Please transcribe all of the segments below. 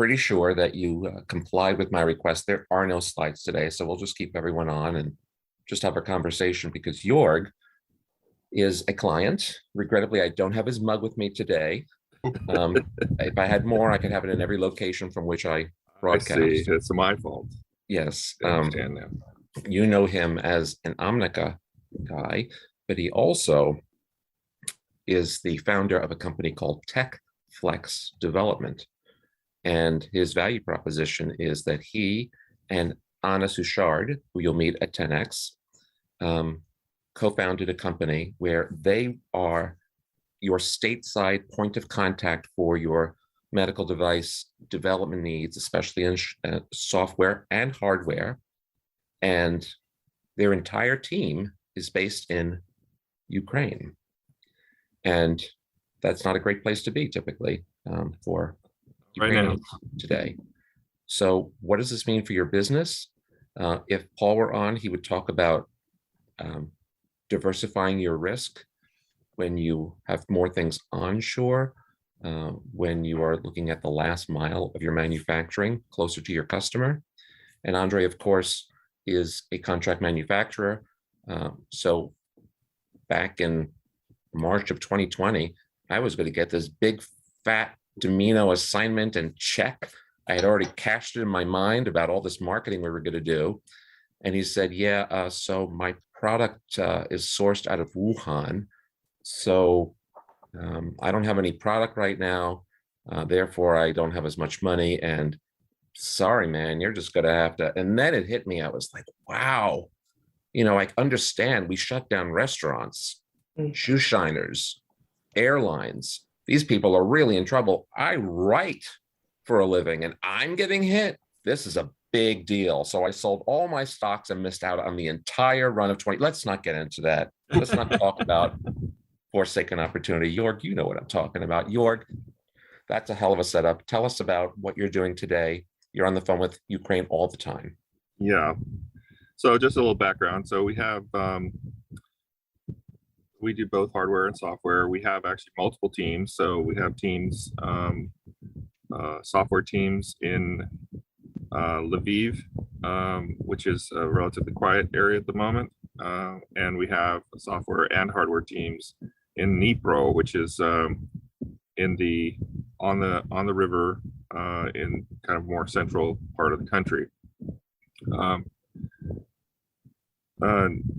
pretty sure that you complied with my request. There are no slides today, so we'll just keep everyone on and just have a conversation because Jörg is a client. Regrettably, I don't have his mug with me today. If I had more, I could have it in every location from which I broadcast. I see. It's my fault. Yes. I understand now. You know him as an Omnica guy, but he also is the founder of a company called Techflex Development. And his value proposition is that he and Anna Suchard, who you'll meet at 10X, co-founded a company where they are your stateside point of contact for your medical device development needs, especially in software and hardware. And their entire team is based in Ukraine. And that's not a great place to be typically for Ukrainians today. So what does this mean for your business? If Paul were on, he would talk about diversifying your risk when you have more things onshore, when you are looking at the last mile of your manufacturing closer to your customer. And Andre, of course, is a contract manufacturer. So back in March of 2020, I was going to get this big fat Domino assignment and check. I had already cashed it in my mind about all this marketing we were going to do. And he said, yeah, so my product is sourced out of Wuhan. So I don't have any product right now. Therefore, I don't have as much money. And sorry, man, you're just going to have to. And then it hit me. I was like, wow, I understand we shut down restaurants, shoe shiners, airlines. These people are really in trouble. I write for a living and I'm getting hit. This is a big deal. So I sold all my stocks and missed out on the entire run of 20. Let's not get into that. Let's not talk about forsaken opportunity. Jörg, you know what I'm talking about. Jörg, that's a hell of a setup. Tell us about what you're doing today. You're on the phone with Ukraine all the time. Yeah. So just a little background. So we have, we do both hardware and software. We have actually multiple teams. So we have teams, software teams in Lviv, which is a relatively quiet area at the moment. And we have software and hardware teams in Dnipro, which is in the on the river in kind of more central part of the country.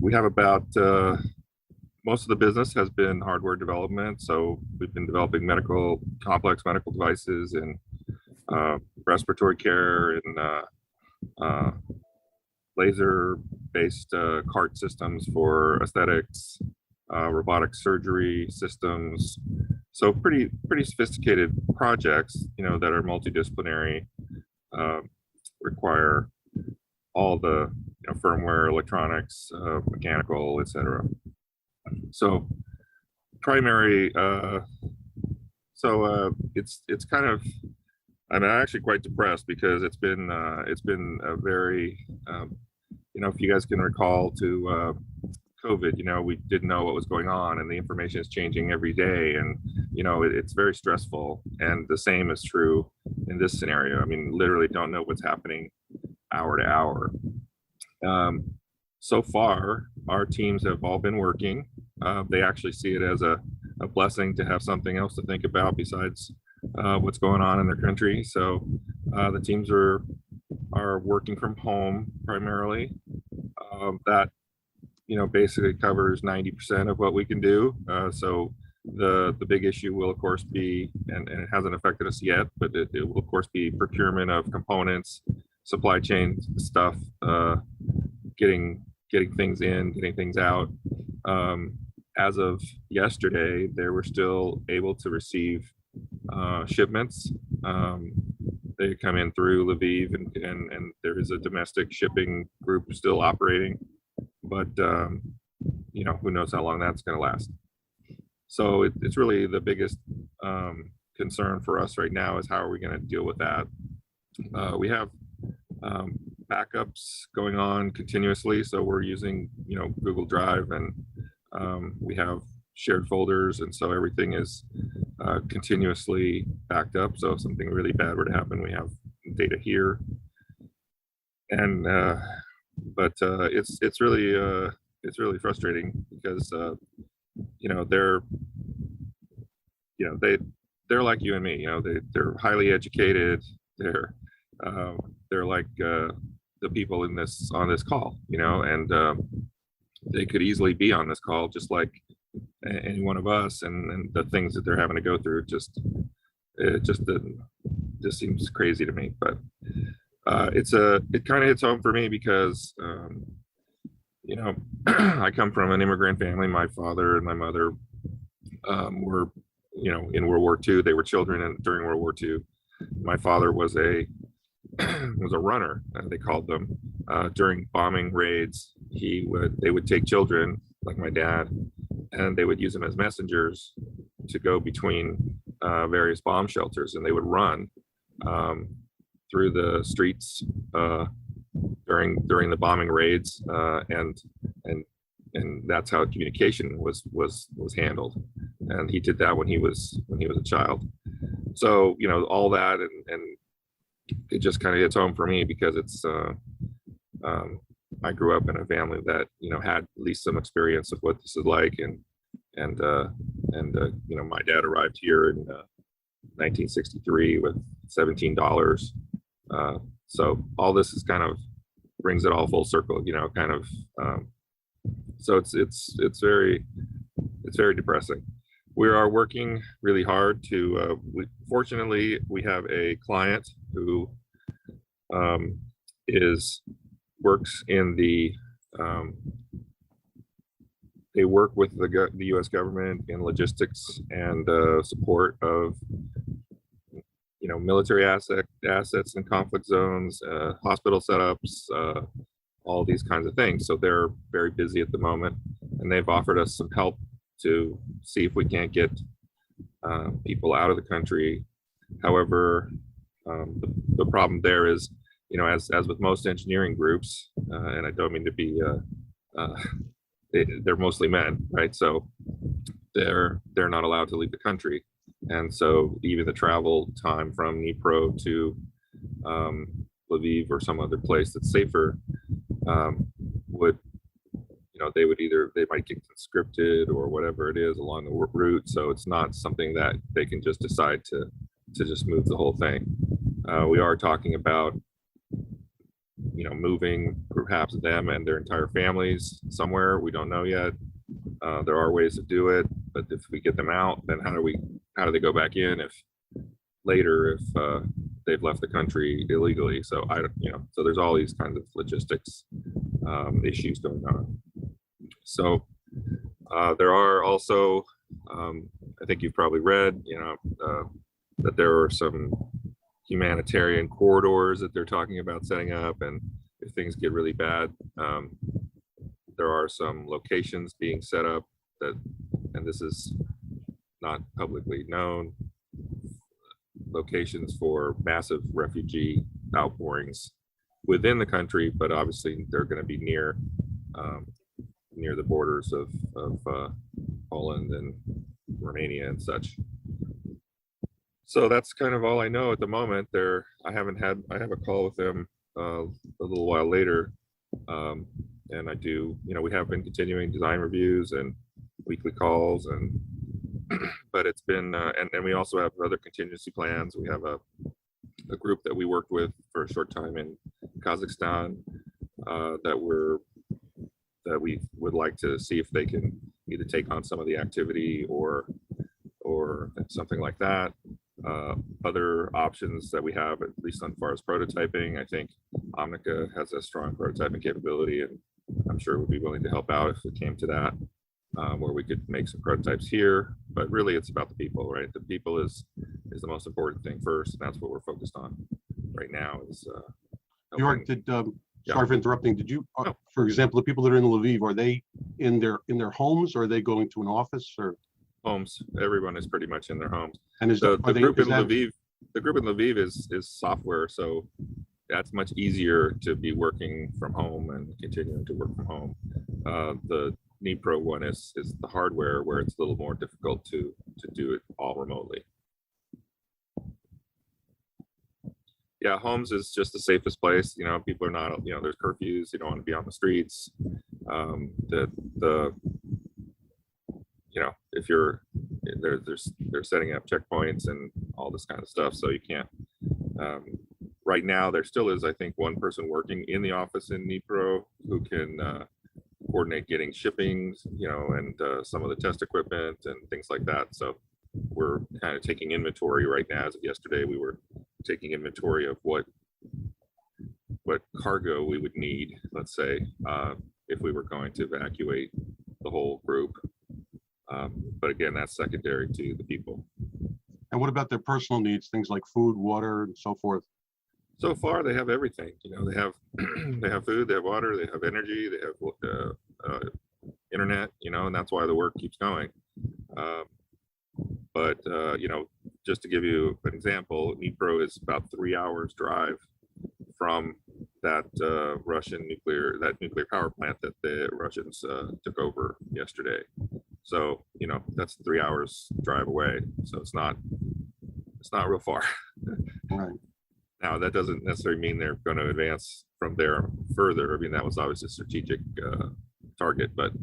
We have about most of the business has been hardware development. So we've been developing complex medical devices and respiratory care and laser-based cart systems for aesthetics, robotic surgery systems. So pretty sophisticated projects, that are multidisciplinary, require all the firmware, electronics, mechanical, etc. So primary, it's kind of, I'm actually quite depressed because it's been a very, if you guys can recall to COVID, we didn't know what was going on and the information is changing every day. And, it's very stressful. And the same is true in this scenario. I mean, literally don't know what's happening hour to hour. So far, our teams have all been working. They actually see it as a blessing to have something else to think about besides what's going on in their country. So the teams are working from home primarily. That basically covers 90% of what we can do. So the big issue will of course be, and it hasn't affected us yet, but it will of course be procurement of components, supply chain stuff, getting things in, getting things out. As of yesterday, they were still able to receive shipments. They come in through Lviv, and there is a domestic shipping group still operating, but who knows how long that's going to last. So it's really the biggest concern for us right now is how are we going to deal with that. We have backups going on continuously, so we're using Google Drive, and we have shared folders, and so everything is continuously backed up. So if something really bad were to happen, we have data here. And it's really frustrating because they're like you and me. They're highly educated. They're like the people on this call. And they could easily be on this call just like any one of us, and the things that they're having to go through it just seems crazy to me. But it kind of hits home for me because I come from an immigrant family. My father and my mother were in World War II. They were children during World War II. My father was a runner, they called them. During bombing raids, they would take children like my dad, and they would use them as messengers to go between various bomb shelters, and they would run through the streets during the bombing raids, and that's how communication was handled. And he did that when he was a child. So all that, and it just kind of hits home for me because it's I grew up in a family that had at least some experience of what this is like, and my dad arrived here in 1963 with $17. So all this is kind of brings it all full circle, so it's very depressing. We are working really hard to fortunately we have a client who works in the they work with the U.S. government in logistics and support of military assets in conflict zones, hospital setups, all these kinds of things. So they're very busy at the moment, and they've offered us some help to see if we can't get people out of the country. However, the problem there is, as with most engineering groups, and I don't mean to be, they're mostly men, right? So they're not allowed to leave the country. And so even the travel time from Dnipro to Lviv or some other place that's safer would, they might get conscripted or whatever it is along the route. So it's not something that they can just decide to just move the whole thing. We are talking about, moving perhaps them and their entire families somewhere. We don't know yet. There are ways to do it, but if we get them out, then how do they go back in if they've left the country illegally? So so there's all these kinds of logistics issues going on. So there are also, I think you've probably read, that there are some humanitarian corridors that they're talking about setting up, and if things get really bad, there are some locations being set up and this is not publicly known, locations for massive refugee outpourings within the country, but obviously they're going to be near the borders of Poland and Romania and such. So that's kind of all I know at the moment. I have a call with them a little while later, and I do, we have been continuing design reviews and weekly calls, and but it's been and we also have other contingency plans. We have a group that we worked with for a short time in Kazakhstan that we would like to see if they can either take on some of the activity or something like that. Other options that we have, at least as far as prototyping, I think Omnica has a strong prototyping capability, and I'm sure would be willing to help out if it came to that, where we could make some prototypes here. But really, it's about the people, right? The people is the most important thing first, and that's what we're focused on right now. Is Jörg, sorry for interrupting. Did you, for example, the people that are in Lviv, are they in their homes, or are they going to an office or? Homes. Everyone is pretty much in their homes. And the group in Lviv is software, so that's much easier to be working from home and continuing to work from home. Pro one is the hardware, where it's a little more difficult to do it all remotely. Yeah, homes is just the safest place. You know, people are not, you know, there's curfews, you don't want to be on the streets. You know, if you're they're setting up checkpoints and all this kind of stuff, so you can't. Right now, there still is, I think, one person working in the office in Pro who can coordinate getting shippings, you know, and some of the test equipment and things like that. So we're kind of taking inventory right now. As of yesterday, we were taking inventory of what cargo we would need, let's say, if we were going to evacuate the whole group. But again, that's secondary to the people. And what about their personal needs, things like food, water, and so forth? So far, they have everything. You know, they have they have food, they have water, they have energy, they have internet. You know, and that's why the work keeps going. But you know, just to give you an example, Dnipro is about 3 hours drive from that Russian nuclear power plant that the Russians took over yesterday. So, you know, that's 3 hours drive away. So it's not real far. Right. Now, that doesn't necessarily mean they're going to advance from there further. I mean, that was obviously a strategic target, but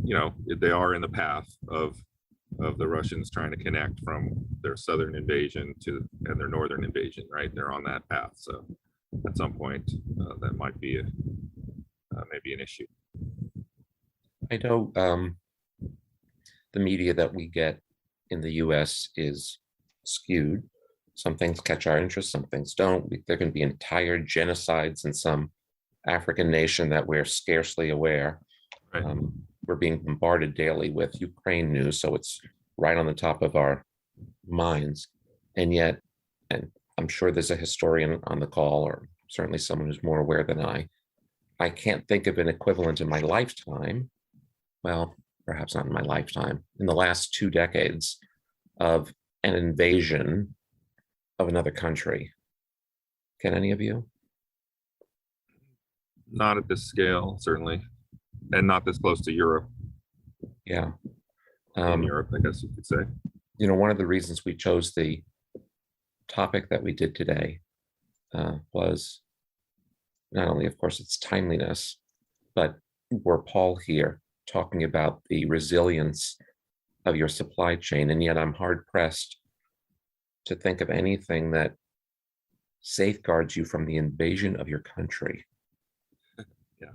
you know, they are in the path of the Russians trying to connect from their southern invasion and their northern invasion, right? They're on that path. So at some point, that might be maybe an issue. I know the media that we get in the US is skewed. Some things catch our interest, some things don't. There can be entire genocides in some African nation that we're scarcely aware. Right. We're being bombarded daily with Ukraine news, so it's right on the top of our minds. And yet, and I'm sure there's a historian on the call, or certainly someone who's more aware than I can't think of an equivalent in my lifetime, well, perhaps not in my lifetime, in the last 2 decades, of an invasion of another country. Can any of you? Not at this scale, certainly, and not this close to Europe. Yeah. In Europe, I guess you could say. You know, one of the reasons we chose the topic that we did today was not only, of course, its timeliness, but we're Paul here talking about the resilience of your supply chain, and yet I'm hard pressed to think of anything that safeguards you from the invasion of your country. Yeah,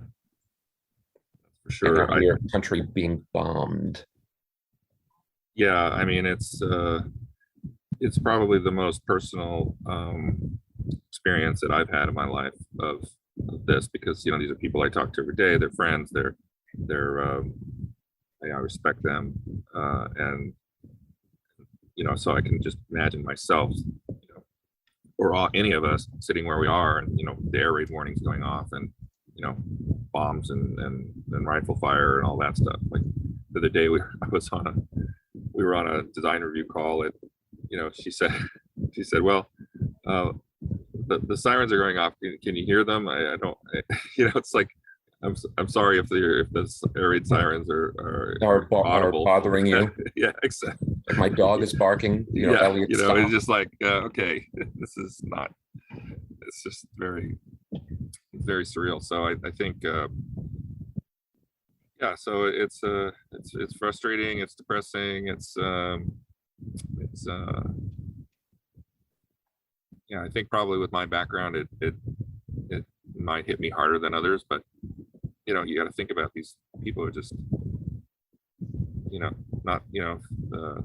for sure. And your country being bombed. Yeah, I mean, it's probably the most personal experience that I've had in my life of this, because, you know, these are people I talk to every day. They're friends. I respect them, and you know, so I can just imagine myself, you know, or any of us sitting where we are, and, you know, the air raid warnings going off, and, you know, bombs and rifle fire and all that stuff. Like the other day, we were on a design review call, and, you know, she said, well, the sirens are going off. Can you hear them? I don't. You know, it's like, I'm sorry if the air raid sirens are bothering you. Yeah, exactly. Like my dog is barking. You know, yeah, Elliot, you know, stop. it's just like, okay, this is not. It's just very surreal. So I think, yeah. So it's frustrating. It's depressing. Yeah. I think probably with my background, it might hit me harder than others, but, you know, you got to think about these people who are just, you know, not, you know,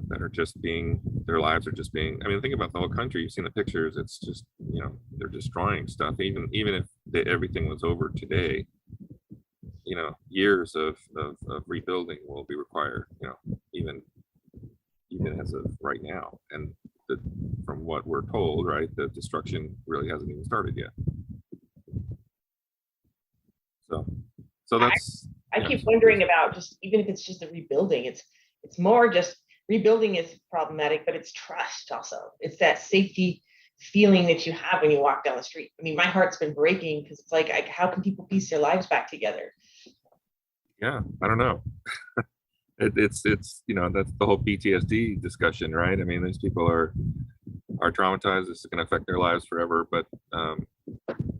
that are just their lives are just being, I mean, think about the whole country. You've seen the pictures. It's just, you know, they're destroying stuff. Even if everything was over today, you know, years of rebuilding will be required, you know, even as of right now. And from what we're told, right, the destruction really hasn't even started yet. So that's. I keep wondering about, just even if it's just a rebuilding, it's more just rebuilding is problematic, but it's trust also. It's that safety feeling that you have when you walk down the street. I mean, my heart's been breaking because it's like, how can people piece their lives back together? Yeah, I don't know. It's you know, that's the whole PTSD discussion, right? I mean, these people are traumatized. This is going to affect their lives forever. But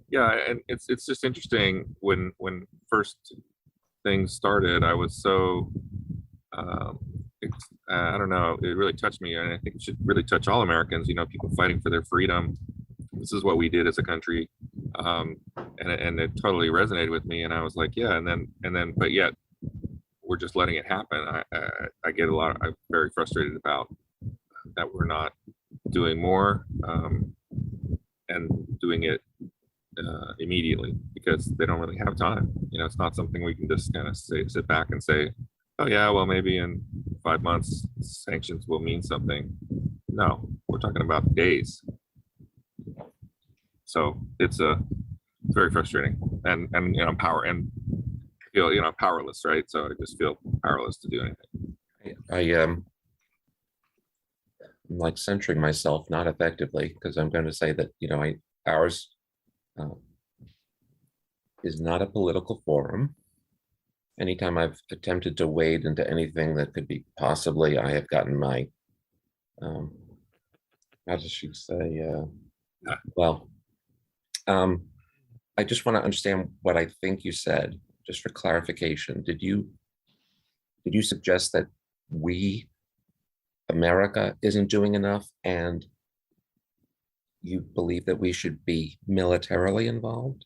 yeah, and it's just interesting when first things started. I was so I don't know. It really touched me, and I think it should really touch all Americans. You know, people fighting for their freedom. This is what we did as a country, and it totally resonated with me. And I was like, yeah. And then, but yet we're just letting it happen. I get I'm very frustrated about that we're not doing more and doing it immediately, because they don't really have time. You know, it's not something we can just kind of sit back and say, oh yeah, well, maybe in 5 months sanctions will mean something. No, we're talking about days. So it's very frustrating, and you know, I'm powerless, right? So I just feel powerless to do anything. I'm like centering myself, not effectively, because I'm going to say that, you know, ours is not a political forum. Anytime I've attempted to wade into anything that could be possibly, I have gotten my, how does she say, well, I just want to understand what I think you said, just for clarification. Did you suggest that America isn't doing enough, and you believe that we should be militarily involved?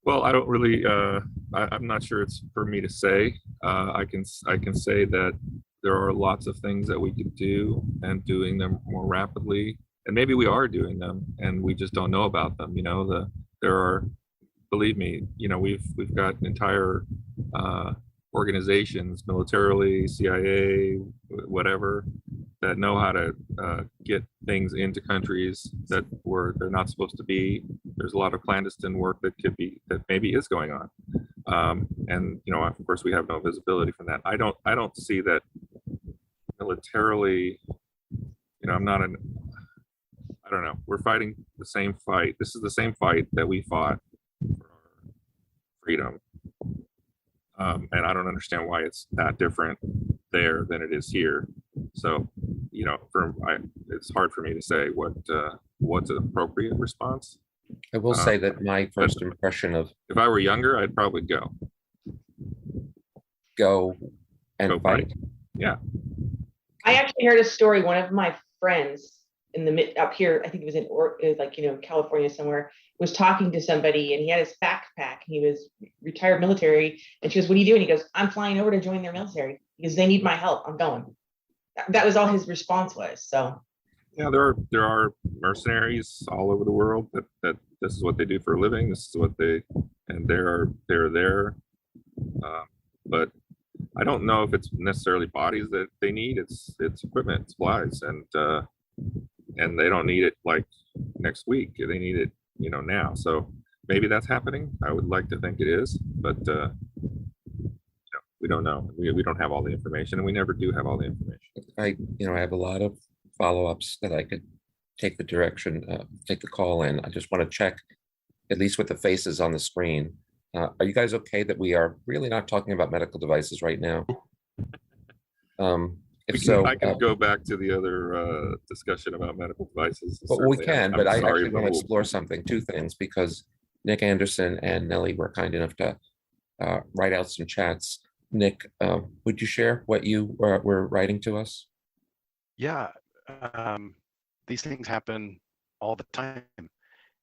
Well, I don't really, I'm not sure it's for me to say. I can say that there are lots of things that we could do, and doing them more rapidly. And maybe we are doing them and we just don't know about them. You know, there are, believe me, you know, we've got entire organizations, militarily, CIA, whatever, that know how to get things into countries that they're not supposed to be. There's a lot of clandestine work that maybe is going on, and you know, of course, we have no visibility from that. I don't see that militarily. You know, I don't know. We're fighting the same fight. This is the same fight that we fought for our freedom. And I don't understand why it's that different there than it is here. So, you know, it's hard for me to say what's an appropriate response. I will say that my first impression of, if I were younger, I'd probably go and fight. Yeah. I actually heard a story. One of my friends up here, I think it was like, you know, California somewhere, was talking to somebody, and he had his backpack. He was retired military, and she goes, "What are you doing?" He goes, "I'm flying over to join their military because they need my help. I'm going." That was all his response was. So yeah, there are mercenaries all over the world that this is what they do for a living. This is what they're there. But I don't know if it's necessarily bodies that they need. It's equipment, supplies, and they don't need it like next week. They need it, you know, now. So maybe that's happening. I would like to think it is, but we don't know. We don't have all the information, and we never do have all the information. I have a lot of follow-ups that I could take the call in. I just want to check, at least with the faces on the screen. Are you guys okay that we are really not talking about medical devices right now? I can go back to the other discussion about medical devices. But we can, but I actually want to explore two things, because Nick Anderson and Nellie were kind enough to write out some chats. Nick, would you share what you were writing to us? Yeah, these things happen all the time.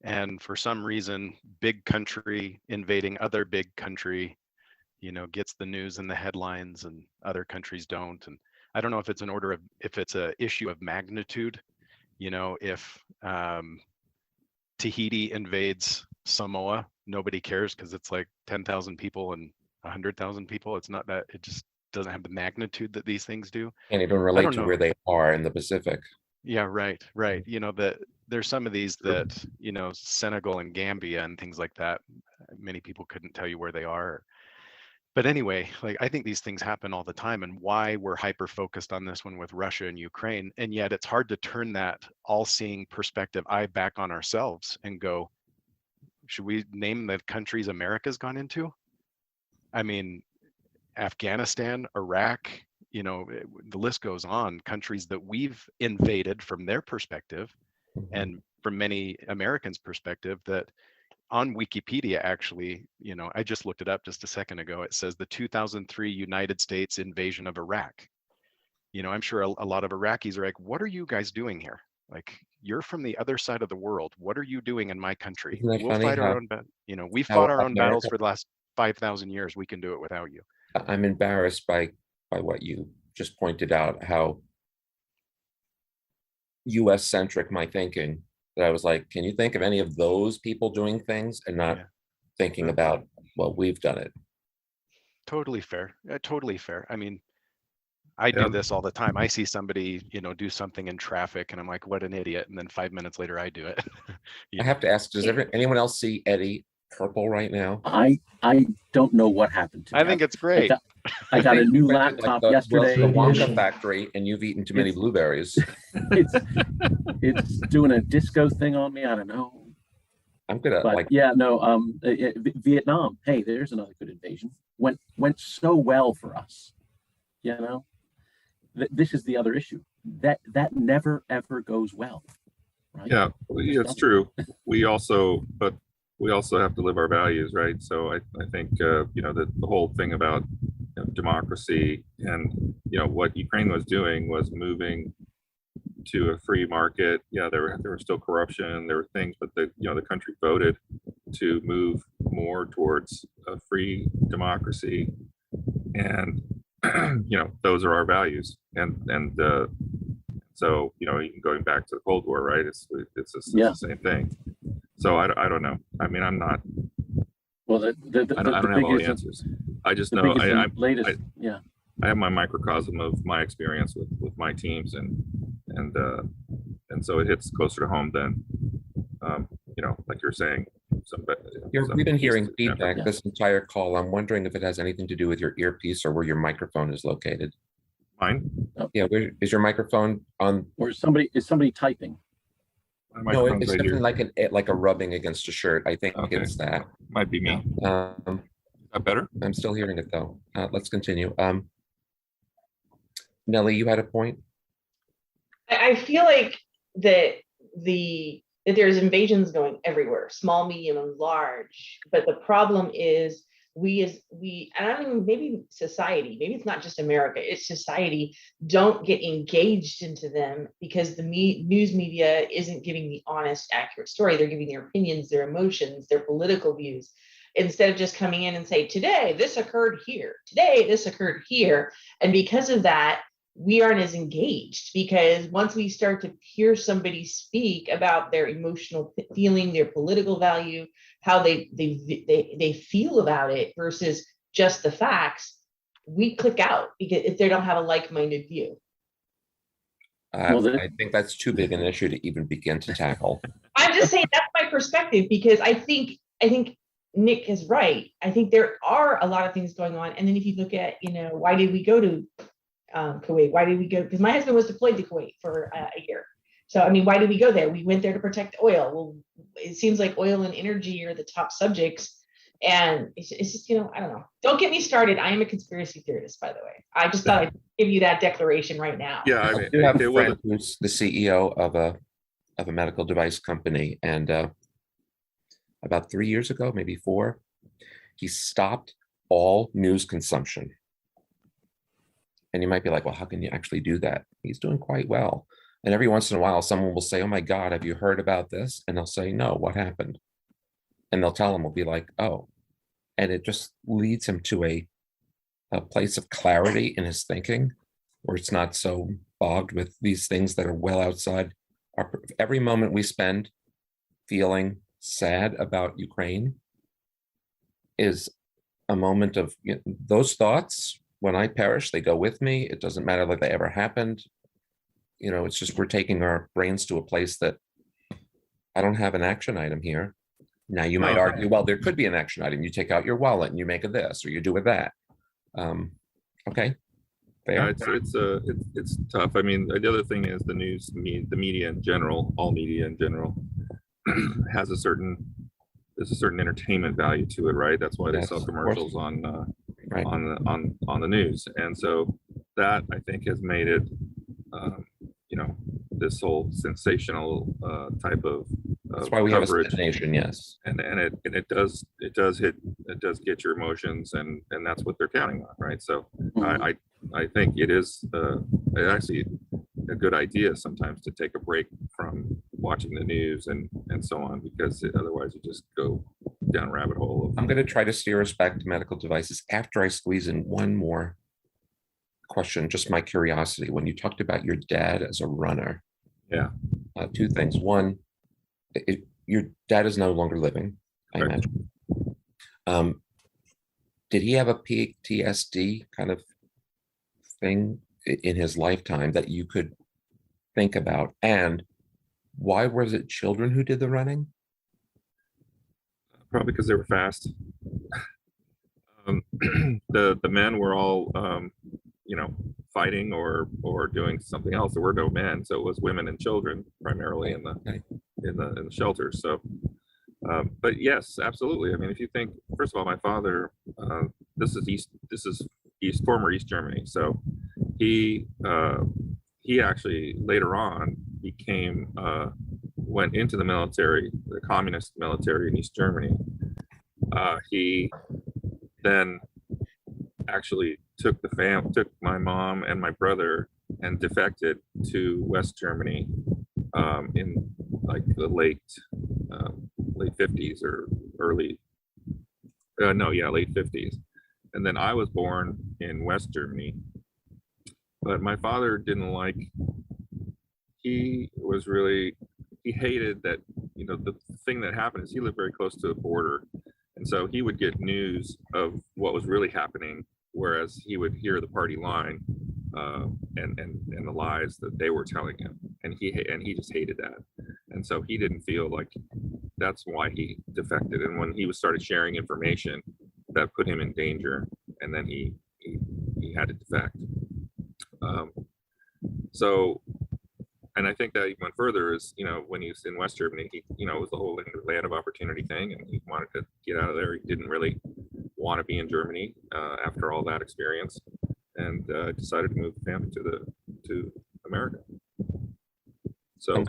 And for some reason, big country invading other big country, you know, gets the news and the headlines, and other countries don't. And I don't know if it's if it's an issue of magnitude, you know, if Tahiti invades Samoa, nobody cares because it's like 10,000 people and 100,000 people. It's not that, it just doesn't have the magnitude that these things do. Can't even relate to where they are in the Pacific. Yeah, right. You know, that there's some of these that, you know, Senegal and Gambia and things like that, many people couldn't tell you where they are. But anyway, like, I think these things happen all the time, and why we're hyper focused on this one with Russia and Ukraine. And yet it's hard to turn that all-seeing perspective eye back on ourselves and go, should we name the countries America's gone into? I mean, Afghanistan, Iraq, you know, the list goes on, countries that we've invaded from their perspective, and from many Americans' perspective, that on Wikipedia, actually, you know, I just looked it up just a second ago. It says the 2003 United States invasion of Iraq. You know, I'm sure a lot of Iraqis are like, what are you guys doing here? Like, you're from the other side of the world. What are you doing in my country? Isn't that We'll funny fight our how- own, you know, we've how fought our own America- battles for the last 5,000 years. We can do it without you. I'm embarrassed by what you just pointed out, how US centric my thinking, that I was like, can you think of any of those people doing things and not Yeah. thinking about, well, we've done it. Totally fair. Totally fair. I mean, I do Yeah. this all the time. I see somebody, you know, do something in traffic and I'm like, what an idiot. And then 5 minutes later, I do it. You I know? have to ask, does anyone else see Eddie purple right now? I don't know what happened to me. I think it's great. I got a new Like laptop the yesterday. Wonka and factory, and you've eaten too many It's- blueberries. it's doing a disco thing on me. I don't know. I'm gonna But like, yeah, no, Vietnam. Hey, there's another good invasion. Went so well for us. You know, this is the other issue. That never ever goes well. Right? Yeah, it's true. We also have to live our values, right? So I think you know, the whole thing about, you know, democracy, and you know what Ukraine was doing was moving to a free market. Yeah, there was still corruption, there were things, but the country voted to move more towards a free democracy, and you know, those are our values. And so, you know, even going back to the Cold War, right? It's the same thing. So I don't know. I mean, I'm not. Well, I don't have all the answers. I just know I have my microcosm of my experience with my teams, and so it hits closer to home than you know, like you're saying. we've been hearing feedback Yeah. this entire call. I'm wondering if it has anything to do with your earpiece or where your microphone is located. Mine. Yeah, where is your microphone on? or is somebody typing? My No, microphone's it's right here. definitely like a rubbing against a shirt. I think Okay. it's that. Might be me. Is that better? I'm still hearing it though. Let's continue. Nellie, you had a point? I feel like that there's invasions going everywhere, small, medium, and large. But the problem is and I don't even, maybe society, maybe it's not just America, it's society, don't get engaged into them because the news media isn't giving the honest, accurate story. They're giving their opinions, their emotions, their political views, instead of just coming in and say, today this occurred here, today this occurred here. And because of that, we aren't as engaged, because once we start to hear somebody speak about their emotional feeling, their political value, how they feel about it versus just the facts, we click out because if they don't have a like-minded view. I think that's too big an issue to even begin to tackle. I'm just saying that's my perspective, because I think Nick is right. I think there are a lot of things going on. And then if you look at, you know, why did we go to Kuwait? Why did we go? Because my husband was deployed to Kuwait for a year. So, I mean, why did we go there? We went there to protect oil. Well, it seems like oil and energy are the top subjects. And it's just, you know, I don't know. Don't get me started. I am a conspiracy theorist, by the way. I just thought I'd give you that declaration right now. Yeah, I I mean, do have it a was friend who's the CEO of a medical device company, and about 3 years ago, maybe 4, he stopped all news consumption. And you might be like, well, how can you actually do that? He's doing quite well. And every once in a while, someone will say, oh my God, have you heard about this? And they'll say, no, what happened? And they'll tell him, we'll be like, oh. And it just leads him to a place of clarity in his thinking, where it's not so bogged with these things that are well outside. Every moment we spend feeling sad about Ukraine is a moment of, you know, those thoughts. When I perish, they go with me. It doesn't matter that they ever happened. You know, it's just we're taking our brains to a place that I don't have an action item here. Now you might argue, well, there could be an action item. You take out your wallet and you make a this, or you do a that. Okay, fair. yeah, it's tough. I mean, the other thing is the media in general, all media in general, there's a certain entertainment value to it, right? That's why they Yes, sell of course. commercials on Right. on the news. And so that, I think, has made it, this whole sensational type of That's why we have a coverage. spin nation, yes. And it does get your emotions, and that's what they're counting on, right? So I think it is actually a good idea sometimes to take a break from watching the news and so on, because otherwise you just go down a rabbit hole of, I'm going to try to steer us back to medical devices after I squeeze in one more question, just my curiosity. When you talked about your dad as a runner, yeah, two things. One, your dad is no longer living, I Correct. imagine. Did he have a PTSD kind of thing in his lifetime that you could think about? And why was it children who did the running? probably because they were fast. The men were all fighting or doing something else. There were no men, so it was women and children primarily in the shelters. So but yes, absolutely. I mean, if you think, first of all, my father, this is former East Germany, so he actually later on went into the military, the communist military in East Germany. He then actually took my mom and my brother and defected to West Germany in like the late 50s or late 50s. And then I was born in West Germany, but my father he hated that, the thing that happened is he lived very close to the border. And so he would get news of what was really happening, whereas he would hear the party line and the lies that they were telling him, and he just hated that. And so he didn't feel like that's why he defected. And when he started sharing information that put him in danger, and then he had to defect. And I think that even went further is, when he was in West Germany, it was the whole land of opportunity thing, and he wanted to get out of there. He didn't really want to be in Germany after all that experience, and decided to move the family to America. So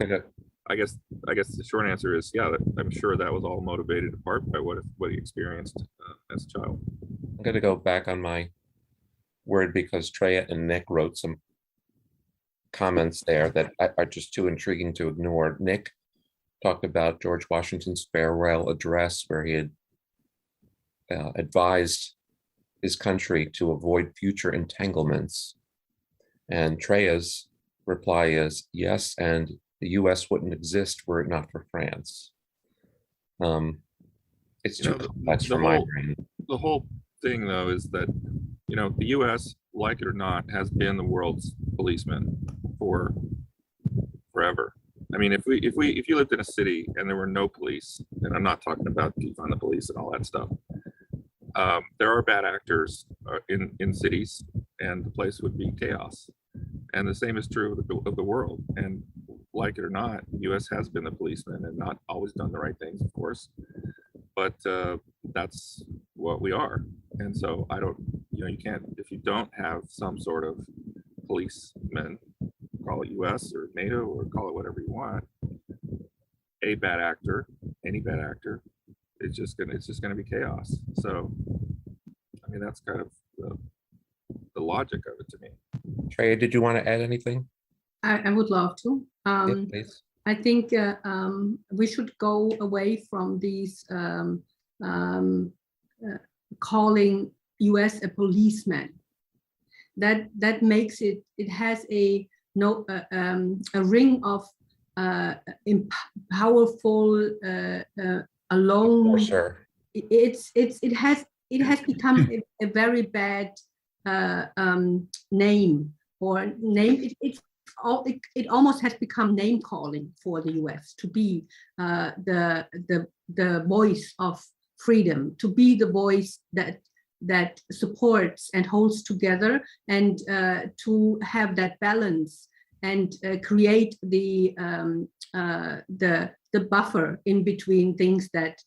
I guess the short answer is, yeah, I'm sure that was all motivated in part by what he experienced as a child. I'm going to go back on my word because Treya and Nick wrote some comments there that are just too intriguing to ignore. Nick talked about George Washington's farewell address, where he had advised his country to avoid future entanglements. And Treya's reply is, yes, and the US wouldn't exist were it not for France. It's too complex for my brain. The whole thing, though, is that, the US, like it or not, has been the world's policeman for forever. I mean, if you lived in a city and there were no police, and I'm not talking about defund the police and all that stuff, there are bad actors in cities, and the place would be chaos. And the same is true of the world. And like it or not, the U.S. has been the policeman and not always done the right things, of course. But that's what we are. And so you can't, if you don't have some sort of policeman, call it U.S. or NATO or call it whatever you want, any bad actor, it's just gonna be chaos. So, I mean, that's kind of the logic of it to me. Treya, did you want to add anything? I would love to. Yeah, please. I think we should go away from these calling US a policeman. That makes it has a ring of powerful alone. Sure. It has become a very bad name, or name. It almost has become name calling for the US to be the voice of freedom, to be the voice that supports and holds together, and to have that balance and create the buffer in between things that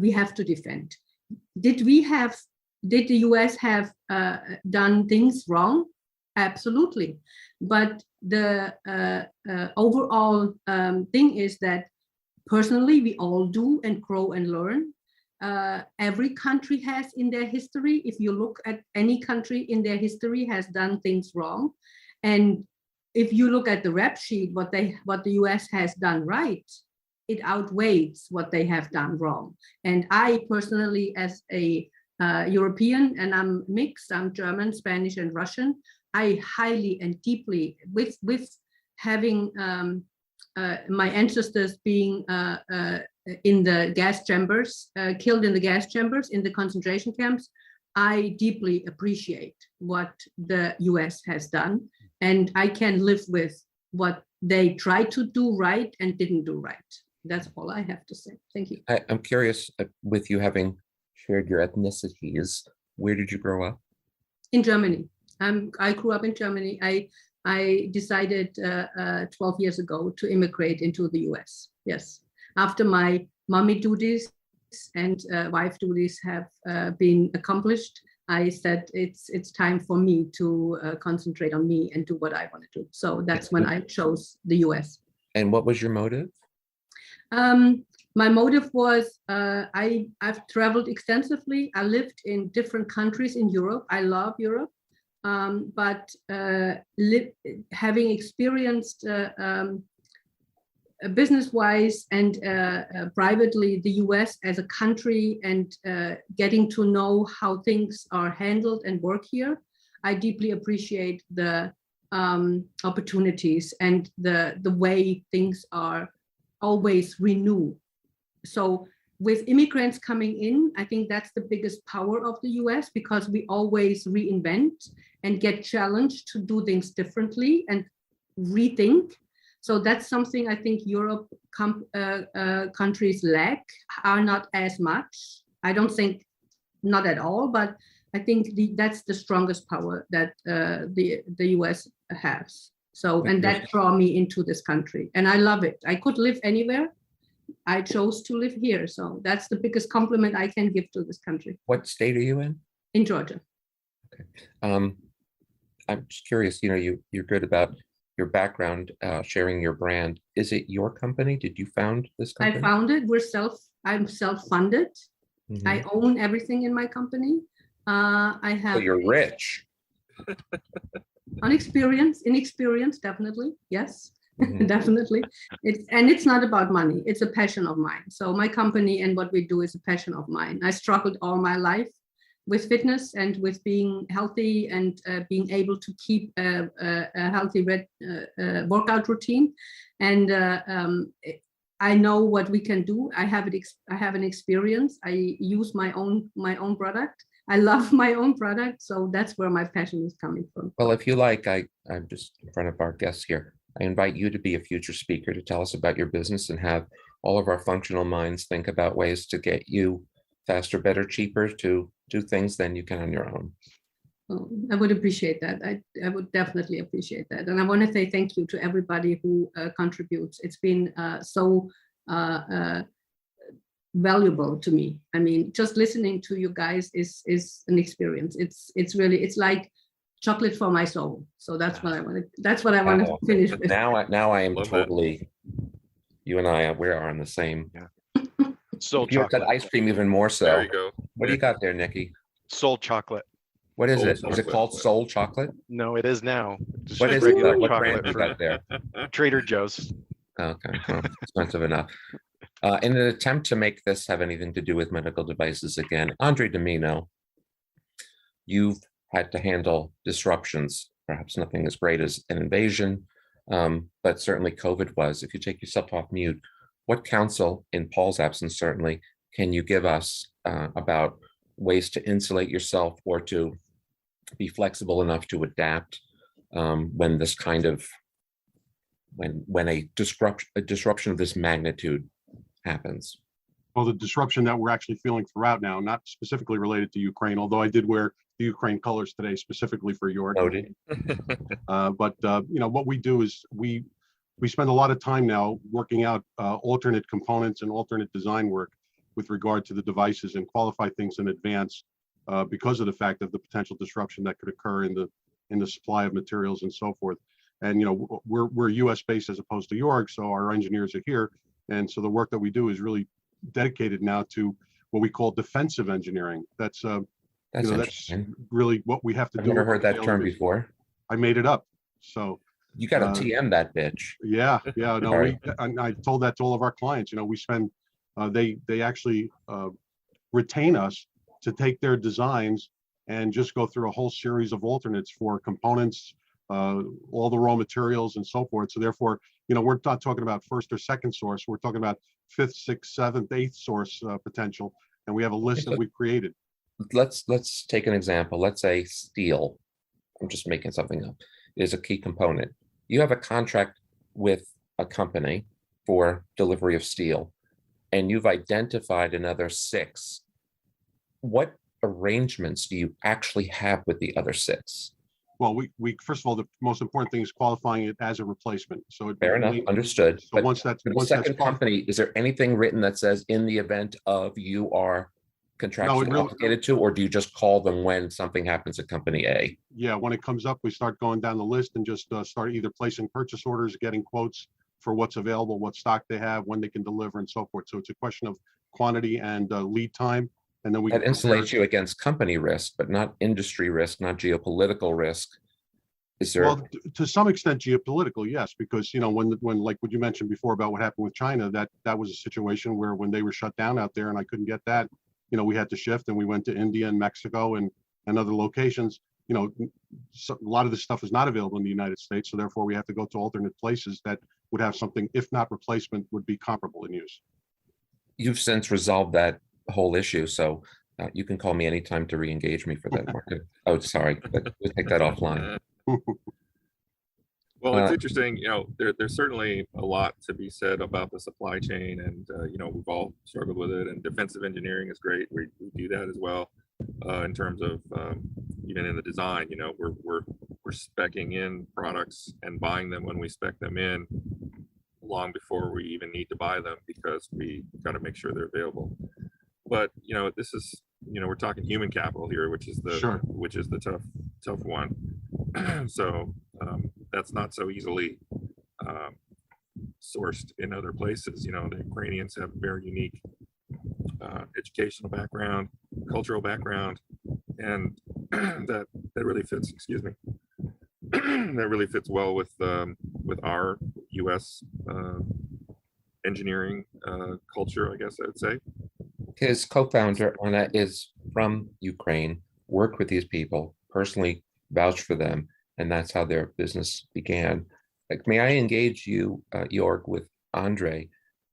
we have to defend. Did we have did the US have done things wrong? Absolutely. But the overall thing is that personally, we all do and grow and learn. Every country has in their history, if you look at any country in their history, has done things wrong. And if you look at the rap sheet, what the US has done right, it outweighs what they have done wrong. And I personally, as a European, and I'm mixed, I'm German, Spanish, and Russian, I highly and deeply, with having my ancestors being in the gas chambers, killed in the gas chambers, in the concentration camps, I deeply appreciate what the US has done. And I can live with what they tried to do right and didn't do right. That's all I have to say. Thank you. I'm curious, with you having shared your ethnicities, where did you grow up? In Germany. I grew up in Germany. I decided 12 years ago to immigrate into the US. Yes. After my mommy duties and wife duties have been accomplished, I said it's time for me to concentrate on me and do what I want to do. So that's when I chose the US. And what was your motive? My motive was I've traveled extensively. I lived in different countries in Europe. I love Europe. But having experienced business-wise and privately the US as a country and getting to know how things are handled and work here, I deeply appreciate the opportunities and the way things are always renewed. So with immigrants coming in, I think that's the biggest power of the US, because we always reinvent and get challenged to do things differently and rethink. So that's something I think Europe countries lack, are not as much. I don't think, not at all, but I think that's the strongest power that the US has. So, and that draw me into this country, and I love it. I could live anywhere. I chose to live here. So that's the biggest compliment I can give to this country. What state are you in? In Georgia. Okay. I'm just curious, you're good about your background, sharing your brand. Is it your company? Did you found this company? I founded, I'm self-funded. Mm-hmm. I own everything in my company. I have. So you're rich. Inexperience, definitely. Yes. Mm-hmm. Definitely. It's not about money. It's a passion of mine. So my company and what we do is a passion of mine. I struggled all my life with fitness and with being healthy and being able to keep a healthy workout routine. And I know what we can do. I have an experience. I use my own product. I love my own product. So that's where my passion is coming from. Well, if you like, I'm just in front of our guests here. I invite you to be a future speaker to tell us about your business and have all of our functional minds think about ways to get you faster, better, cheaper to do things than you can on your own. Oh, I would appreciate that. I would definitely appreciate that. And I want to say thank you to everybody who contributes. It's been so valuable to me. I mean, just listening to you guys is an experience. It's like chocolate for my soul. So that's what I wanted. That's what I wanted to finish with. Now I am Love totally. You and I, we are on the same. Yeah. Soul You have chocolate. that ice cream even more so. There you go. What do you got there, Nikki? Soul chocolate. What is Soul it? Is it chocolate. called soul chocolate? No, it is now. Just What is it? regular What chocolate brand you from got there? Trader Joe's. Okay, well, expensive enough. In an attempt to make this have anything to do with medical devices again, Andre Domino, you've had to handle disruptions, perhaps nothing as great as an invasion, but certainly COVID was. If you take yourself off mute, what counsel, in Paul's absence certainly, can you give us about ways to insulate yourself or to be flexible enough to adapt when this kind of, when a disruption of this magnitude happens? Well, the disruption that we're actually feeling throughout now, not specifically related to Ukraine, although I did wear the Ukraine colors today specifically for Jörg. Noted. But what we do is we spend a lot of time now working out alternate components and alternate design work with regard to the devices and qualify things in advance because of the fact of the potential disruption that could occur in the supply of materials and so forth. And we're U.S. based as opposed to Jrg, so our engineers are here, and so the work that we do is really dedicated now to what we call defensive engineering. That's really what we have to do. I've never heard that term before. I made it up. So you got to TM that bitch. Yeah. No, I told that to all of our clients. We spend, they actually retain us to take their designs and just go through a whole series of alternates for components, all the raw materials and so forth. So therefore, we're not talking about first or second source. We're talking about fifth, sixth, seventh, eighth source potential. And we have a list that we've created. Let's take an example. Let's say steel. I'm just making something up. Is a key component. You have a contract with a company for delivery of steel, and you've identified another 6. What arrangements do you actually have with the other 6? Well, we first of all, the most important thing is qualifying it as a replacement. So fair enough, understood. So but once that's the second company, is there anything written that says in the event of you are contractually obligated to, or do you just call them when something happens at company A? Yeah, when it comes up, we start going down the list and just start either placing purchase orders, getting quotes for what's available, what stock they have, when they can deliver, and so forth. So it's a question of quantity and lead time. And then that insulates you against company risk, but not industry risk, not geopolitical risk. Is there? Well, to some extent, geopolitical, yes, because when like what you mentioned before about what happened with China, that was a situation where when they were shut down out there and I couldn't get that, we had to shift, and we went to India and Mexico and other locations. So a lot of this stuff is not available in the United States, so therefore we have to go to alternate places that would have something, if not replacement, would be comparable in use. You've since resolved that whole issue, so you can call me anytime to re-engage me for that market. Oh, sorry, but we'll take that offline. Well, it's interesting, there's certainly a lot to be said about the supply chain, and we've all struggled with it, and defensive engineering is great. We do that as well, in terms of even in the design. We're speccing in products and buying them when we spec them in, long before we even need to buy them, because we got to make sure they're available. But this is we're talking human capital here, which is the tough one. So that's not so easily sourced in other places. The Ukrainians have a very unique educational background, cultural background, and that really fits. Excuse me. That really fits well with our U.S. Engineering culture, I guess I would say. His co-founder Anna is from Ukraine, worked with these people, personally vouched for them, and that's how their business began. Like, may I engage you, Jörg, with Andre?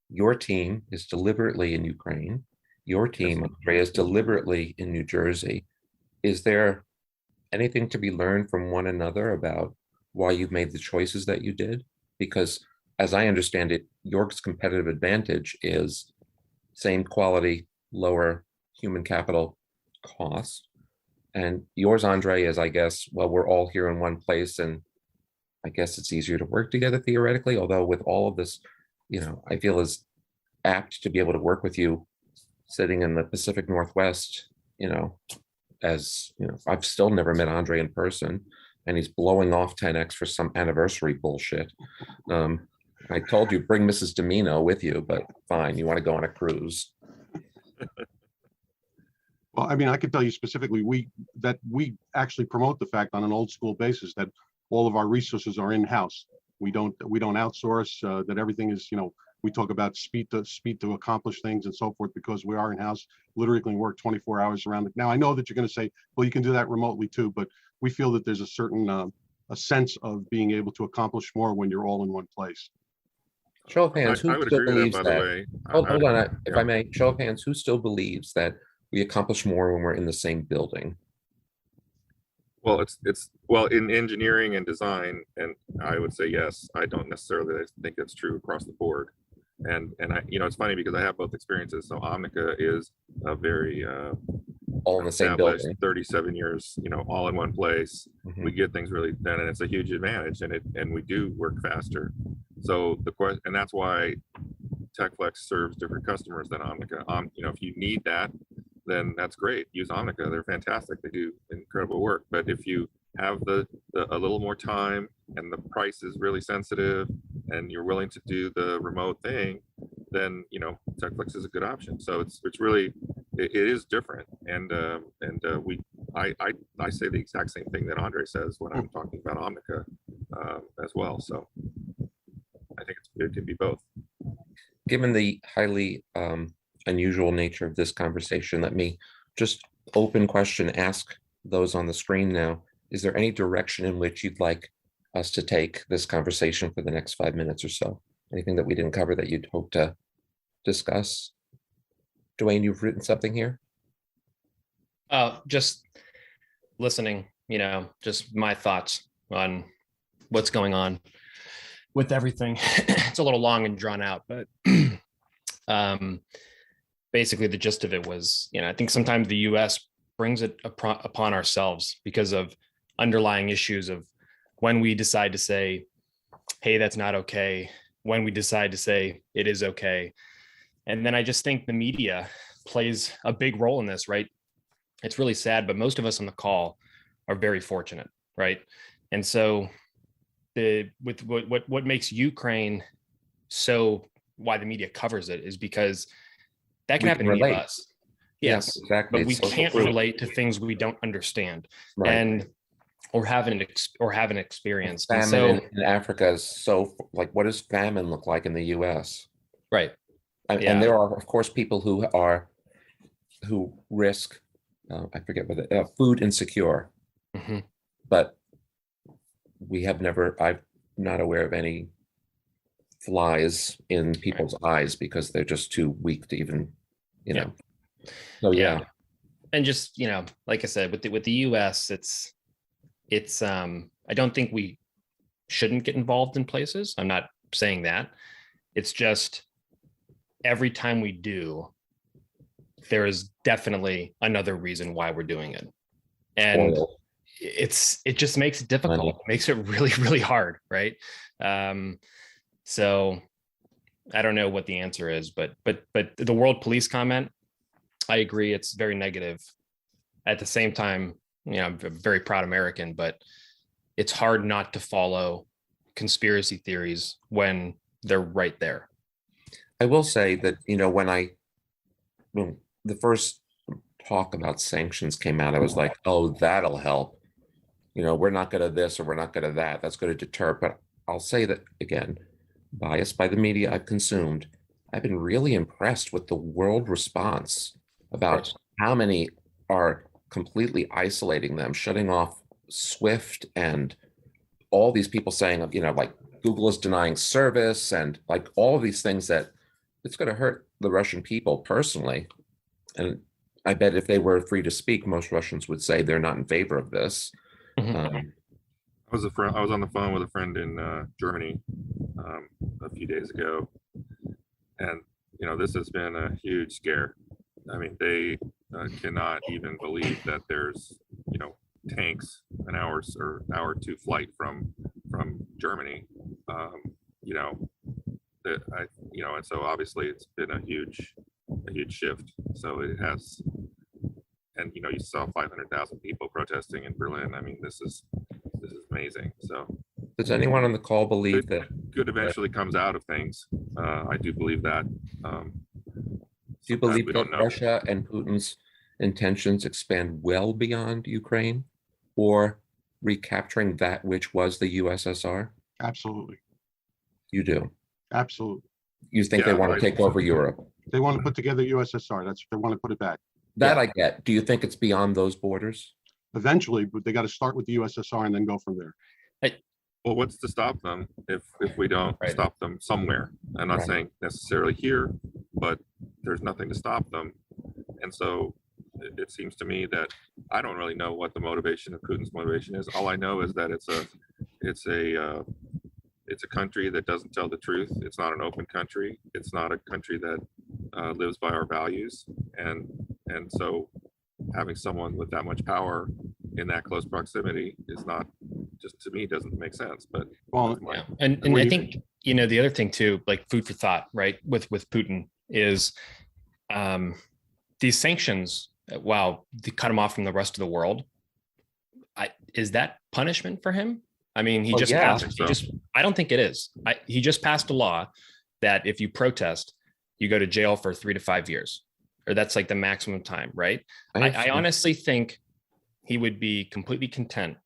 Your team is deliberately in Ukraine. Your team, Andre, is deliberately in New Jersey. Is there anything to be learned from one another about why you made the choices that you did? Because as I understand it, Jörg's competitive advantage is same quality, lower human capital cost. And yours, Andre, is, I guess, well, we're all here in one place, and I guess it's easier to work together theoretically, although with all of this, I feel is apt to be able to work with you sitting in the Pacific Northwest, as I've still never met Andre in person, and he's blowing off 10X for some anniversary bullshit. I told you, bring Mrs. Domino with you, but fine, you want to go on a cruise. Well, I mean, I could tell you specifically, we actually promote the fact on an old school basis that all of our resources are in-house. We don't outsource, that everything is, we talk about speed to accomplish things and so forth, because we are in-house, literally can work 24 hours around it. Now, I know that you're going to say, well, you can do that remotely too, but we feel that there's a certain a sense of being able to accomplish more when you're all in one place. Show of hands, who still believes that? Hold on, if I may, show of hands, who still believes that we accomplish more when we're in the same building? Well, it's in engineering and design, and I would say yes. I don't necessarily think that's true across the board. And I, it's funny because I have both experiences. So Omnica is a very all in the same building, 37 years, all in one place. Mm-hmm. We get things really done, and it's a huge advantage, and we do work faster. So the question, and that's why Techflex serves different customers than Omnica. If you need that, then that's great. Use Omnica. They're fantastic. They do incredible work. But if you have a little more time and the price is really sensitive and you're willing to do the remote thing, then, you know, Techflex is a good option. So it's really, it is different. And I say the exact same thing that Andre says when I'm talking about Omnica as well. So I think it can be both. Given the highly unusual nature of this conversation, let me just open question, ask those on the screen now. Is there any direction in which you'd like us to take this conversation for the next 5 minutes or so? Anything that we didn't cover that you'd hope to discuss? Dwayne, you've written something here? Just listening, you know, just my thoughts on what's going on with everything. It's a little long and drawn out, but basically the gist of it was, you know, I think sometimes the US brings it upon ourselves because of underlying issues of when we decide to say, hey, that's not okay, when we decide to say it is okay. And then I just think the media plays a big role in this, right? It's really sad, but most of us on the call are very fortunate, right? And so with what makes Ukraine so, why the media covers it is because that can happen to any of us. Yes, exactly. But we can't relate to things we don't understand, Right. and or haven't experienced. And Famine so, in Africa is so, like, what does famine look like in the US? right. And Yeah. there are, of course, people who risk, I forget what food insecure, Mhm. but I'm not aware of any flies in people's eyes because they're just too weak to even, you know. So yeah. And just, you know, like I said, with the US, it's I don't think we shouldn't get involved in places. I'm not saying that. It's just every time we do, there is definitely another reason why we're doing it. And Oil. it just makes it difficult. Money. It makes it really, really hard, right? So I don't know what the answer is, but the world police comment, I agree, it's very negative. At the same time, you know, I'm a very proud American, but it's hard not to follow conspiracy theories when they're right there. I will say that, you know, when the first talk about sanctions came out, I was like, oh, that'll help. You know, we're not good at this or we're not good at that. That's going to deter. But I'll say that again, biased by the media I've consumed, I've been really impressed with the world response about how many are completely isolating them, shutting off Swift, and all these people saying, you know, like Google is denying service, and like all of these things that it's going to hurt the Russian people personally. And I bet if they were free to speak, most Russians would say they're not in favor of this. Mhm. I was on the phone with a friend in Germany a few days ago, and you know, this has been a huge scare. I mean, they cannot even believe that there's, you know, tanks an hour or two flight from Germany. You know, and so obviously it's been a huge shift. So it has, and you know, you saw 500,000 people protesting in Berlin. I mean, this is amazing. So does anyone on the call believe that good eventually comes out of things? I do believe that. Do you believe that Russia and Putin's intentions expand well beyond Ukraine, or recapturing that which was the USSR? Absolutely. You do. Absolutely. You think they want to take over Europe? They want to put together USSR. They want to put it back. That I get. Do you think it's beyond those borders? Eventually, but they got to start with the USSR and then go from there. Well, what's to stop them if we don't stop them somewhere? I'm not saying necessarily here, but there's nothing to stop them. And so it seems to me that I don't really know what the motivation of Putin's motivation is. All I know is that it's a country that doesn't tell the truth. It's not an open country. It's not a country that lives by our values. And so having someone with that much power in that close proximity is not, just to me, doesn't make sense. But yeah. And I think, you know, the other thing too, like food for thought, right, with Putin is these sanctions wow, they cut him off from the rest of the world. Is that punishment for him? I mean, he Well, just yeah. passed. I don't think it is. He just passed a law that if you protest, you go to jail for 3 to 5 years, or that's like the maximum time, right? I honestly think he would be completely content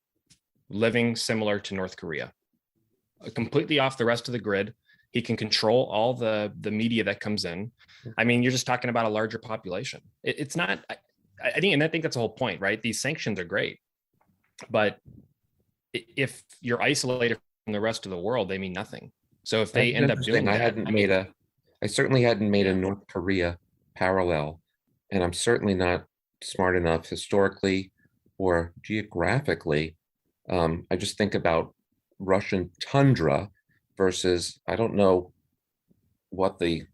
living similar to North Korea, completely off the rest of the grid. He can control all the media that comes in. I mean, you're just talking about a larger population. It's not, I think that's the whole point, right? These sanctions are great, but if you're isolated from the rest of the world, they mean nothing. So if they end up doing that, I certainly hadn't made a North Korea parallel, and I'm certainly not smart enough historically or geographically. I just think about Russian tundra versus, I don't know what the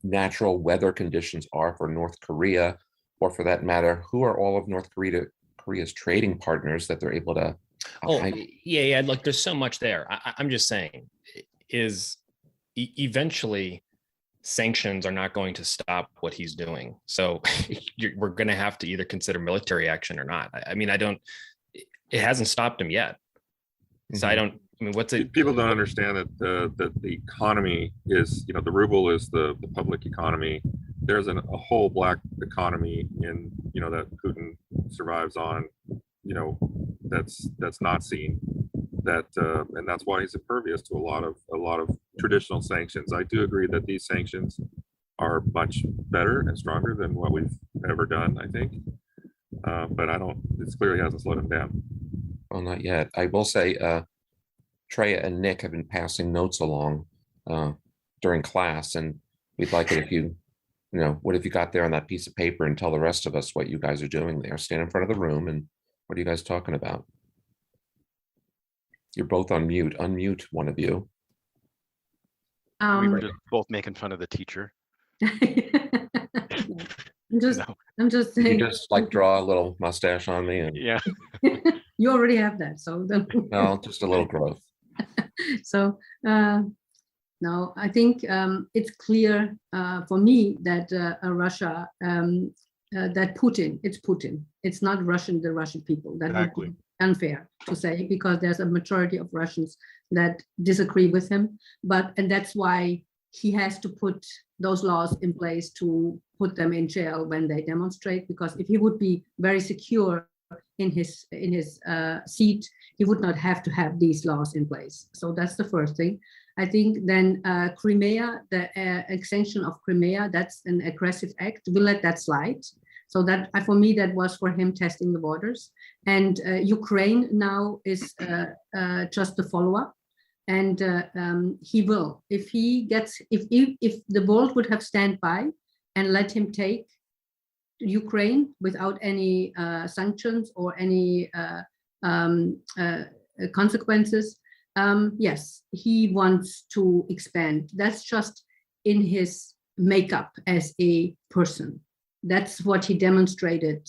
natural weather conditions are for North Korea, or for that matter, who are all of North Korea's trading partners that they're able to. Yeah. Look, there's so much there. I'm just saying, is eventually sanctions are not going to stop what he's doing. So we're going to have to either consider military action or not. I mean, it hasn't stopped him yet. So people don't understand that the economy is, the ruble is the public economy. There's a whole black economy in, that Putin survives on, that's not seen, and that's why he's impervious to a lot of traditional sanctions. I do agree that these sanctions are much better and stronger than what we've ever done, I think. But it clearly hasn't slowed him down. Well, not yet. I will say, Treya and Nick have been passing notes along during class, and we'd like it if what if you got there on that piece of paper and tell the rest of us what you guys are doing there. Stand in front of the room and what are you guys talking about? You're both on mute. Unmute one of you. We were just both making fun of the teacher. I'm just saying. You just draw a little mustache on me, and yeah. You already have that, so no, just a little growth. So no, I think it's clear for me that Russia, that Putin, it's Putin. It's not the Russian people. That exactly. would be unfair to say, because there's a majority of Russians that disagree with him. And that's why he has to put those laws in place to put them in jail when they demonstrate. Because if he would be very secure in his seat, he would not have to have these laws in place. So that's the first thing. I think then Crimea, the extension of Crimea, that's an aggressive act. We'll let that slide. So that for me, that was for him testing the waters. And Ukraine now is just the follow-up. And he will, if the world would have stand by and let him take Ukraine without any sanctions or any consequences, yes, he wants to expand. That's just in his makeup as a person. That's what he demonstrated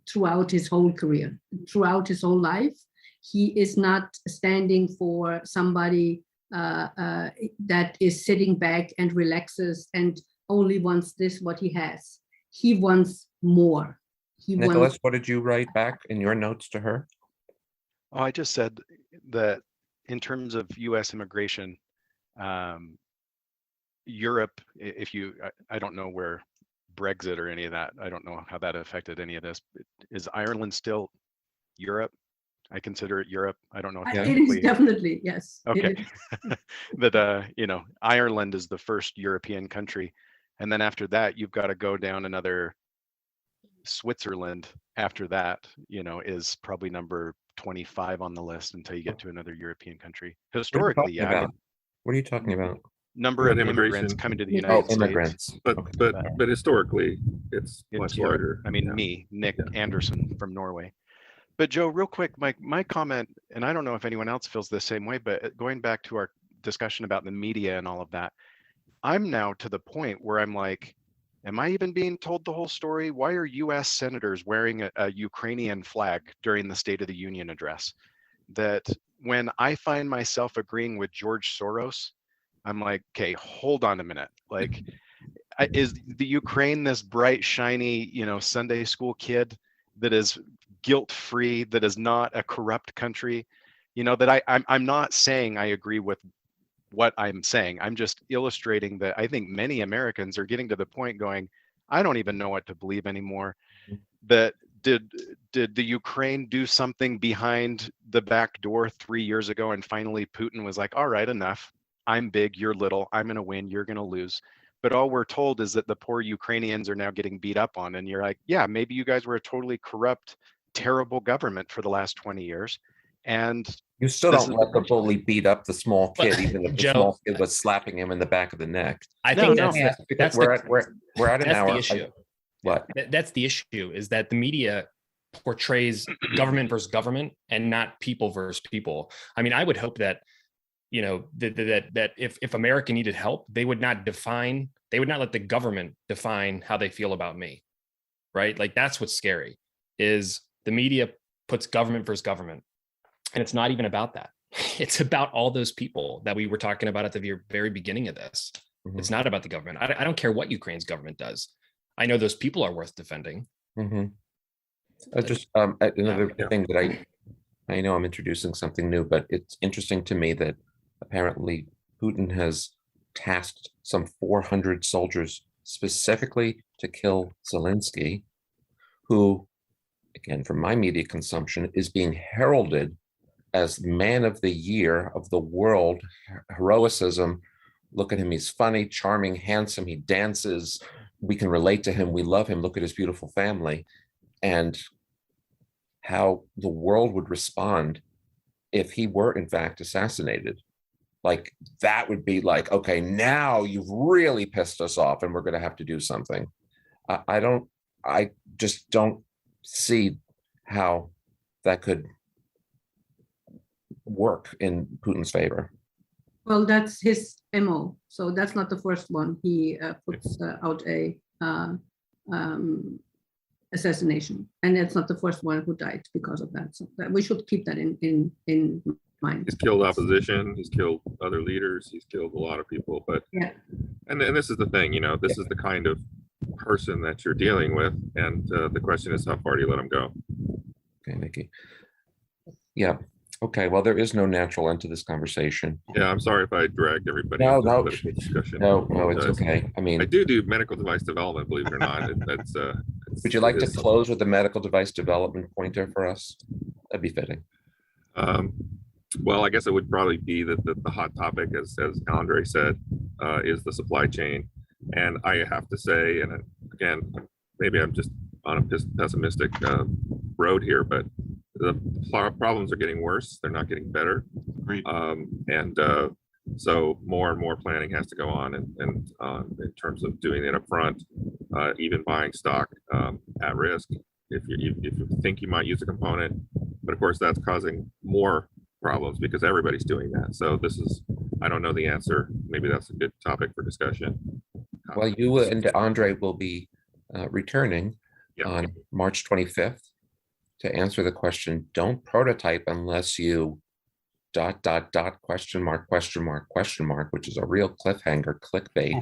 throughout his whole career, throughout his whole life. He is not standing for somebody that is sitting back and relaxes and only wants what he has. He wants more. Nicholas, what did you write back in your notes to her? Oh, I just said that in terms of U.S. immigration, Europe, I don't know where Brexit or any of that, I don't know how that affected any of this. Is Ireland still Europe? I consider it Europe. I don't know. It is definitely, yes. Okay. But, Ireland is the first European country. And then after that, you've got to go down another. Switzerland after that, is probably number 25 on the list until you get to another European country. Historically, yeah. What are you talking about? Number of immigrants coming to the United States. Immigrants. But historically, it's much larger. I mean, Nick Anderson from Norway. But Joe, real quick, my comment, and I don't know if anyone else feels the same way, but going back to our discussion about the media and all of that, I'm now to the point where I'm like, am I even being told the whole story? Why are US senators wearing a Ukrainian flag during the State of the Union address? That when I find myself agreeing with George Soros, I'm like, okay, hold on a minute. Like, is the Ukraine this bright, shiny, Sunday school kid that is guilt-free, that is not a corrupt country? That I'm not saying I agree with what I'm saying. I'm just illustrating that I think many Americans are getting to the point going, I don't even know what to believe anymore. That did the Ukraine do something behind the back door 3 years ago, and finally Putin was like, all right, enough. I'm big, you're little, I'm gonna win, you're gonna lose. But all we're told is that the poor Ukrainians are now getting beat up on. And you're like, yeah, maybe you guys were a totally corrupt, terrible government for the last 20 years. And you still don't let the bully beat up the small kid, even if the Joe, small kid was slapping him in the back of the neck. I think We're at an hour. the issue. What? That's the issue, is that the media portrays government versus government and not people versus people. I mean, I would hope that, that if America needed help, they would not let the government define how they feel about me, right? Like, that's what's scary, is the media puts government versus government. And it's not even about that. It's about all those people that we were talking about at the very beginning of this. Mm-hmm. It's not about the government. I don't care what Ukraine's government does. I know those people are worth defending. Mm-hmm. Another thing that I know I'm introducing something new, but it's interesting to me that apparently Putin has tasked some 400 soldiers specifically to kill Zelensky, who, again, from my media consumption, is being heralded as man of the year of the world, heroicism. Look at him, he's funny, charming, handsome, he dances, we can relate to him, we love him, look at his beautiful family. And how the world would respond if he were in fact assassinated. Like, that would be like, okay, now you've really pissed us off and we're going to have to do something. I just don't see how that could work in Putin's favor. Well, that's his MO. So that's not the first one. He puts out a assassination, and it's not the first one who died because of that. So we should keep that in mind. He's killed opposition. He's killed other leaders. He's killed a lot of people. But yeah, and this is the thing. This is the kind of person that you're dealing with, and the question is, how far do you let him go? Okay, Nikki. Yeah. Okay, well, there is no natural end to this conversation. Yeah, I'm sorry if I dragged everybody into a medical discussion. No, it's okay. I mean, I do medical device development, believe it or not. Would you like to close with the medical device development pointer for us? That'd be fitting. Well, I guess it would probably be the hot topic, as Andre said, is the supply chain. And I have to say, and again, maybe I'm just on a pessimistic road here, but the problems are getting worse. They're not getting better. Great. So more and more planning has to go on, and in terms of doing it up front, even buying stock at risk if you think you might use a component. But of course, that's causing more problems because everybody's doing that. So I don't know the answer. Maybe that's a good topic for discussion. Well, you and Andre will be returning on March 25th to answer the question, don't prototype unless you ... question mark, which is a real cliffhanger, clickbait.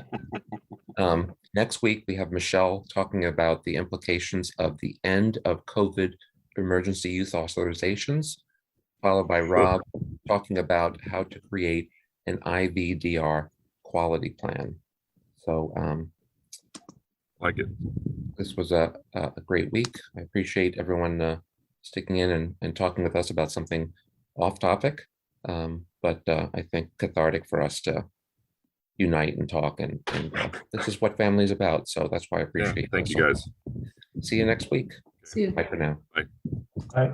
Next week, we have Michelle talking about the implications of the end of COVID emergency use authorizations, followed by Rob talking about how to create an IVDR quality plan. So like it. This was a great week. I appreciate everyone sticking in and talking with us about something off topic, but I think cathartic for us to unite and talk, and this is what family is about. So that's why I appreciate it. Thank you, guys. See you next week. See you. Bye for now. Bye. Bye.